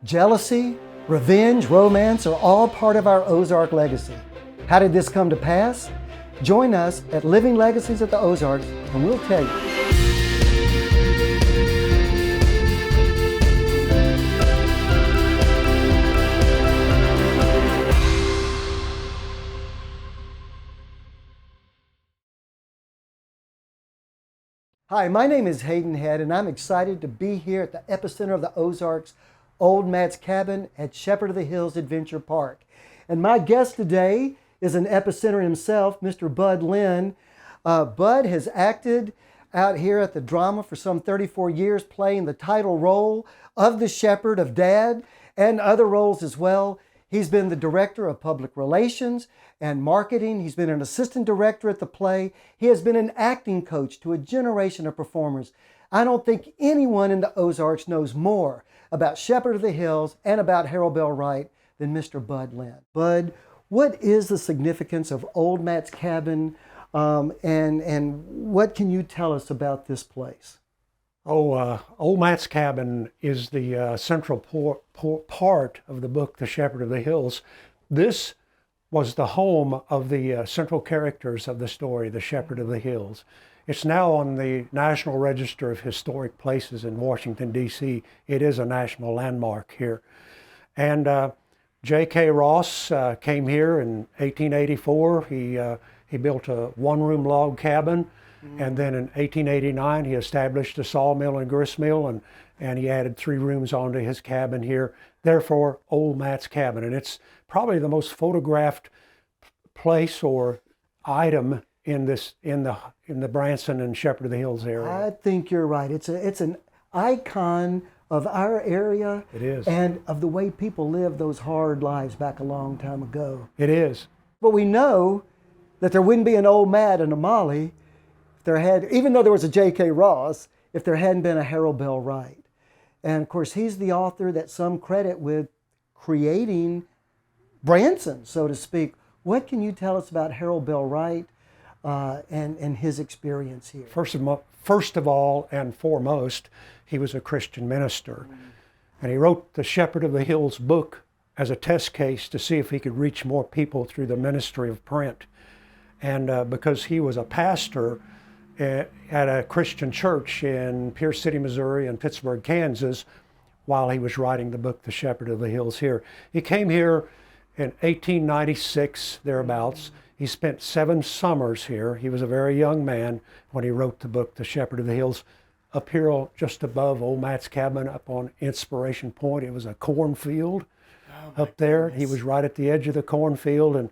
Jealousy, revenge, romance are all part of our Ozark legacy. How did this come to pass? Join us at Living Legacies at the Ozarks and we'll tell you. Hi, my name is Hayden Head and I'm excited to be here at the epicenter of the Ozarks, Old Matt's Cabin at Shepherd of the Hills Adventure Park. And my guest today is an epicenter himself, Mr. Bud Lynn. Bud has acted out here at the drama for some 34 years, playing the title role of the shepherd, of Dad, and other roles as well. He's been the director of public relations and marketing. He's been an assistant director at the play. He has been an acting coach to a generation of performers. I don't think anyone in the Ozarks knows more about Shepherd of the Hills and about Harold Bell Wright than Mr. Bud Lynn. Bud, what is the significance of Old Matt's Cabin, and what can you tell us about this place? Old Matt's Cabin is the central part of the book, The Shepherd of the Hills. This was the home of the central characters of the story, The Shepherd of the Hills. It's now on the National Register of Historic Places in Washington, D.C. It is a national landmark here. And J.K. Ross came here in 1884. He built a one-room log cabin. And then in 1889, he established a sawmill and gristmill, and he added 3 rooms onto his cabin here. Therefore, Old Matt's Cabin. And it's probably the most photographed place or item in the Branson and Shepherd of the Hills area. I think you're right. It's an icon of our area. It is. And of the way people lived those hard lives back a long time ago. It is. But we know that there wouldn't be an Old Matt and a Molly even though there was a J.K. Ross, if there hadn't been a Harold Bell Wright. And of course, he's the author that some credit with creating Branson, so to speak. What can you tell us about Harold Bell Wright and his experience here? First of all and foremost, he was a Christian minister. And he wrote the Shepherd of the Hills book as a test case to see if he could reach more people through the ministry of print. And because he was a pastor at a Christian church in Pierce City, Missouri and Pittsburgh, Kansas, while he was writing the book, The Shepherd of the Hills here. He came here in 1896, thereabouts. He spent 7 summers here. He was a very young man when he wrote the book, The Shepherd of the Hills. Up here just above Old Matt's Cabin, up on Inspiration Point, it was a cornfield up there. He was right at the edge of the cornfield,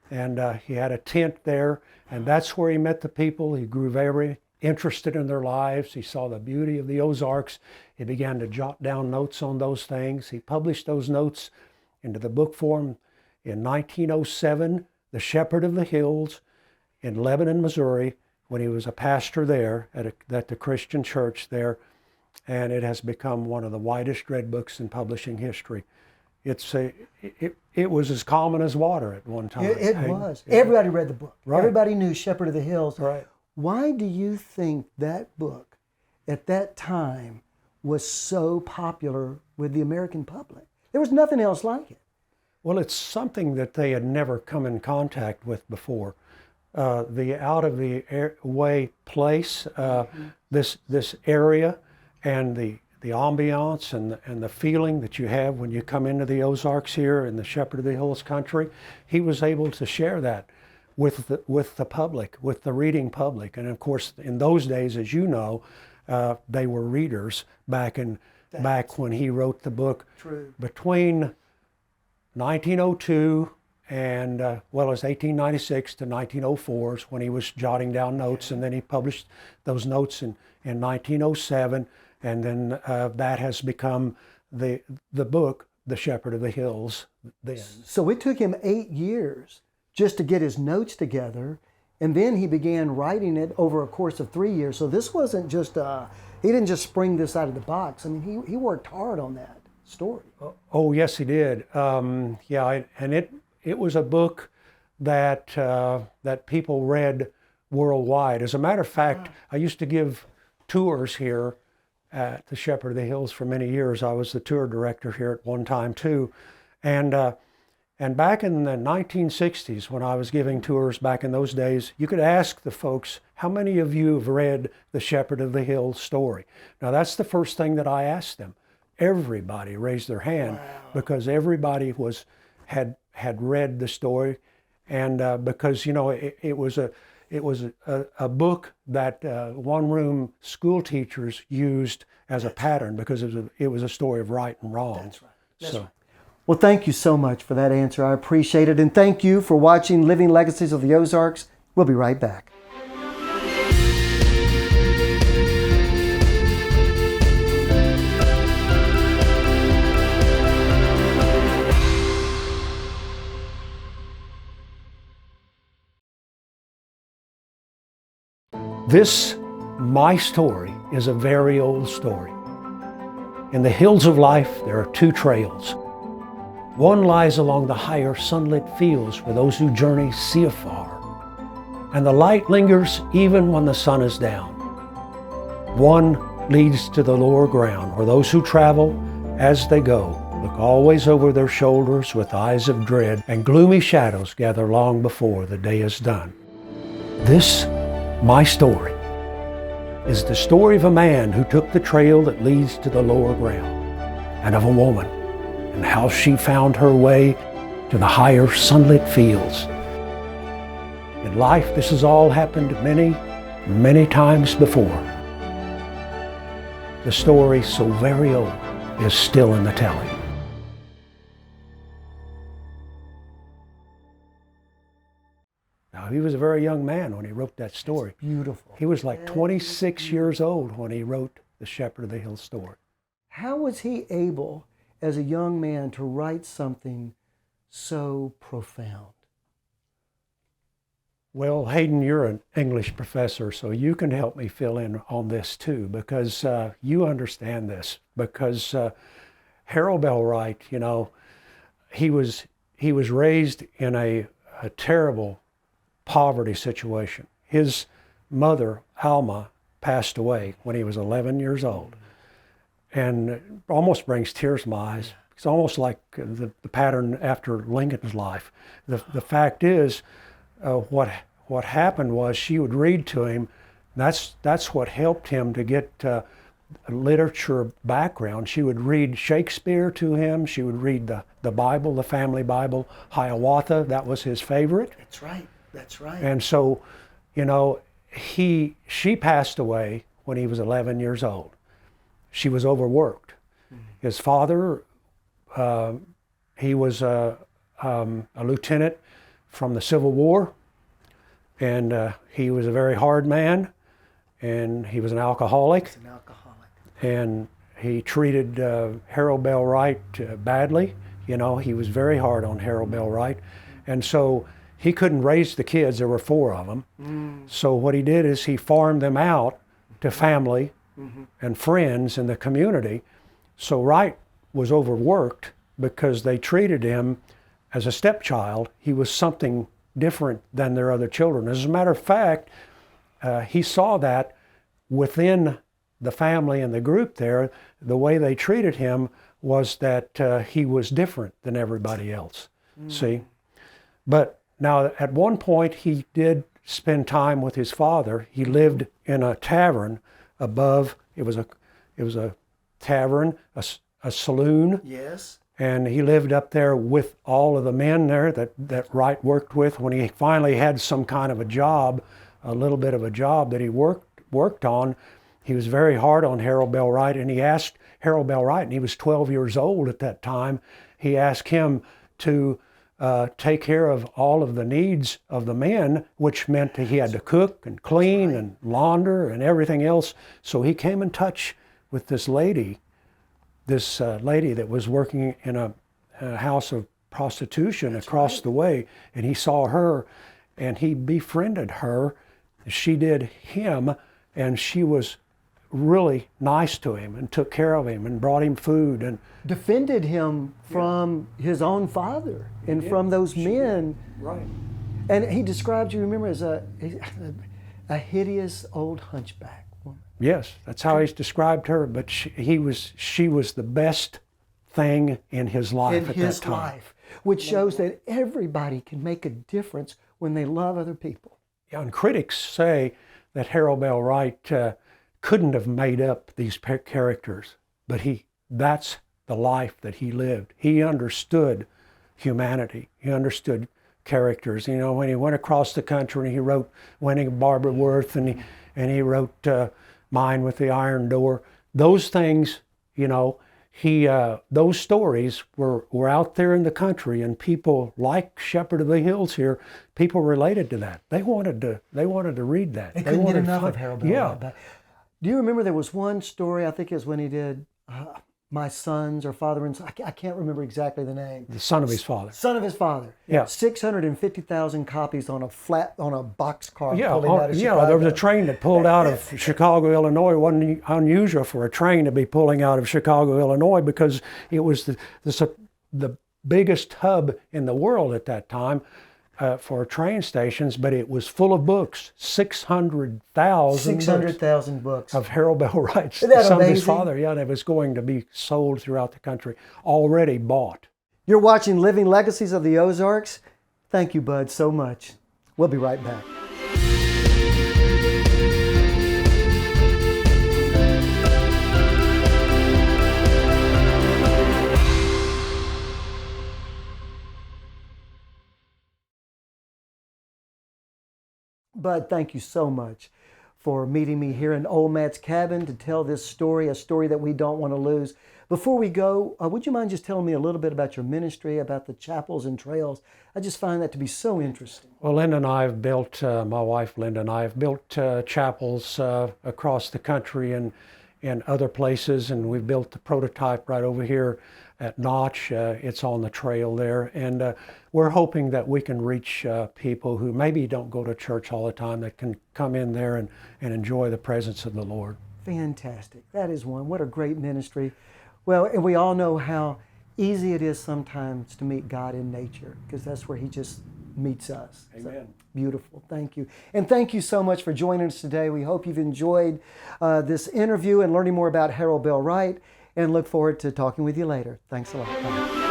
and he had a tent there, and that's where he met the people. He grew very interested in their lives. He saw the beauty of the Ozarks. He began to jot down notes on those things. He published those notes into the book form in 1907, The Shepherd of the Hills, in Lebanon, Missouri, when he was a pastor there at the Christian church there, and it has become one of the widest read books in publishing history. It was as common as water at one time. It was. Yeah. Everybody read the book. Right. Everybody knew Shepherd of the Hills. Right. Why do you think that book at that time was so popular with the American public? There was nothing else like it. Well, it's something that they had never come in contact with before. The out of the way place, this area, and the ambiance and the feeling that you have when you come into the Ozarks here in the Shepherd of the Hills country, he was able to share that with the public, with the reading public. And of course, in those days, as you know, they were readers back when he wrote the book. True. Between 1902 and it was 1896 to 1904 is when he was jotting down notes, and then he published those notes in 1907. And then that has become the book, The Shepherd of the Hills, then. So it took him 8 years just to get his notes together, and then he began writing it over a course of 3 years. So this wasn't just, he didn't just spring this out of the box. I mean, he worked hard on that story. Oh, yes, he did. And it was a book that people read worldwide. As a matter of fact, I used to give tours here at the Shepherd of the Hills for many years. I was the tour director here at one time too. And back in the 1960s, when I was giving tours back in those days, you could ask the folks, how many of you have read the Shepherd of the Hills story? Now that's the first thing that I asked them. Everybody raised their hand. Wow. Because everybody had read the story, and because it was a book that one-room school teachers used as a pattern, because it was a story of right and wrong. That's right. That's right. Well, thank you so much for that answer. I appreciate it. And thank you for watching Living Legacies of the Ozarks. We'll be right back. This, my story, is a very old story. In the hills of life, there are two trails. One lies along the higher sunlit fields where those who journey see afar, and the light lingers even when the sun is down. One leads to the lower ground, where those who travel as they go look always over their shoulders with eyes of dread, and gloomy shadows gather long before the day is done. This, my story, is the story of a man who took the trail that leads to the lower ground, and of a woman, and how she found her way to the higher sunlit fields. In life, this has all happened many, many times before. The story, so very old, is still in the telling. Now, he was a very young man when he wrote that story. It's beautiful. He was like 26 years old when he wrote the Shepherd of the Hills story. How was he able, as a young man, to write something so profound? Well, Hayden, you're an English professor, so you can help me fill in on this too, because you understand this. Because Harold Bell Wright, he was raised in a terrible poverty situation. His mother, Alma, passed away when he was 11 years old. And it almost brings tears to my eyes. It's almost like the pattern after Lincoln's life. The fact is, what happened was she would read to him. That's what helped him to get a literature background. She would read Shakespeare to him. She would read the Bible, the family Bible, Hiawatha. That was his favorite. That's right. That's right. And so, she passed away when he was 11 years old. She was overworked. His father, he was a lieutenant from the Civil War, and he was a very hard man, and he was an alcoholic. He's an alcoholic. And he treated Harold Bell Wright badly. He was very hard on Harold Bell Wright. And so he couldn't raise the kids. There were 4 of them. So what he did is he farmed them out to family and friends in the community. So Wright was overworked because they treated him as a stepchild. He was something different than their other children. As a matter of fact, he saw that within the family and the group there, the way they treated him was that he was different than everybody else. See? But now at one point he did spend time with his father. He lived in a tavern above. It was a tavern, a saloon. Yes. And he lived up there with all of the men there that Wright worked with. When he finally had some kind of a job, a little bit of a job that he worked on, he was very hard on Harold Bell Wright, and he asked Harold Bell Wright, and he was 12 years old at that time, he asked him to take care of all of the needs of the men, which meant that he had to cook and clean and launder and everything else. So he came in touch with this lady that was working in a house of prostitution across the way, and he saw her, and he befriended her. She did him, and she was really nice to him and took care of him and brought him food and defended him from his own father and from those men. Right. And he described you, remember, as a hideous old hunchback woman. Yes, that's how he's described her. But she was the best thing in his life at that time. Which shows that everybody can make a difference when they love other people. Yeah, and critics say that Harold Bell Wright couldn't have made up these characters, but that's the life that he lived. He understood humanity. He understood characters. You know, when he went across the country, he wrote Winning of Barbara Worth, and he wrote Mine with the Iron Door. Those things, you know, those stories were out there in the country, and people like Shepherd of the Hills here, people related to that. They wanted to read that. They couldn't get enough of Harold Bell Wright. Yeah. Do you remember there was one story, I think it was when he did My Sons or Father and Son, I can't remember exactly the name. The Son of His Father. Son of His Father. Yeah. 650,000 copies on a boxcar. Yeah, pulling out of Chicago. there was a train that pulled out of Chicago, Illinois. It wasn't unusual for a train to be pulling out of Chicago, Illinois, because it was the biggest hub in the world at that time for train stations, but it was full of books. 600,000 books of Harold Bell Wright's Isn't that Son of His amazing? Father. Yeah, that was going to be sold throughout the country, already bought. You're watching Living Legacies of the Ozarks. Thank you, Bud, so much. We'll be right back. Bud, thank you so much for meeting me here in Old Matt's cabin to tell this story, a story that we don't want to lose. Before we go, would you mind just telling me a little bit about your ministry, about the chapels and trails? I just find that to be so interesting. Well, Lynn and I have built, my wife Linda and I have built chapels across the country and other places, and we've built the prototype right over here at Notch. It's on the trail there, and we're hoping that we can reach people who maybe don't go to church all the time, that can come in there and enjoy the presence of the Lord. Fantastic. That is one. What a great ministry. Well, and we all know how easy it is sometimes to meet God in nature, because that's where He just meets us. Amen. So, beautiful. Thank you. And thank you so much for joining us today. We hope you've enjoyed this interview and learning more about Harold Bell Wright, and look forward to talking with you later. Thanks a lot. Bye.